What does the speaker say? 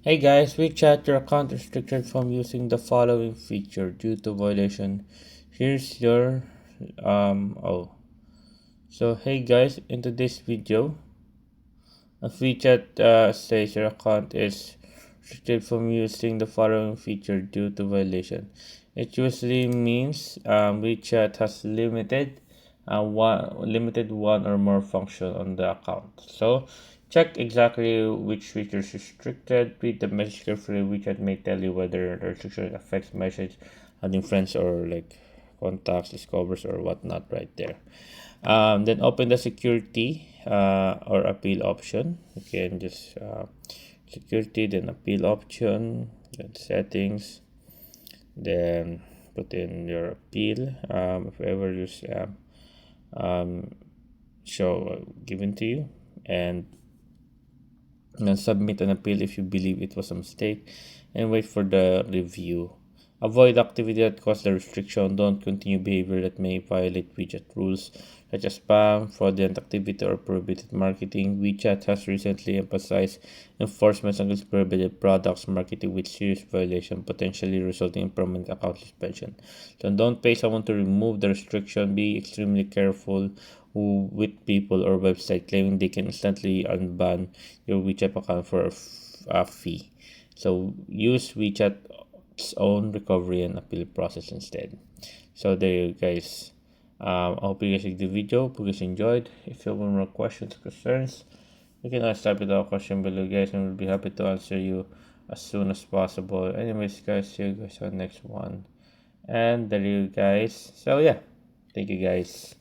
Hey guys, WeChat, your account restricted from using the following feature due to violation. Here's your oh. So hey guys, in today's video, a WeChat says your account is restricted from using the following feature due to violation. It usually means WeChat has limited one or more function on the account. So check exactly which feature is restricted. Read the message carefully. WeChat may tell you whether the restriction affects message, adding friends or like contacts, discovers or whatnot right there. Then open the security or appeal option. You can just security, then appeal option, then settings, then put in your appeal. If ever you um, show given to you, and then submit an appeal if you believe it was a mistake, and wait for the review. Avoid activity that cause the restriction. Don't continue behavior that may violate WeChat rules, such as spam, fraudulent activity, or prohibited marketing. WeChat has recently emphasized enforcement against prohibited products marketing with serious violation, potentially resulting in permanent account suspension. So don't pay someone to remove the restriction. Be extremely careful with people or website claiming they can instantly unban your WeChat account for a fee. So use WeChat's own recovery and appeal process instead. So there you guys. I hope you guys liked the video. Hope you guys enjoyed. If you have more questions or concerns, you can always type it out question below, guys, and we'll be happy to answer you as soon as possible. Anyways, guys, see you guys on the next one. And there you guys. So yeah, thank you guys.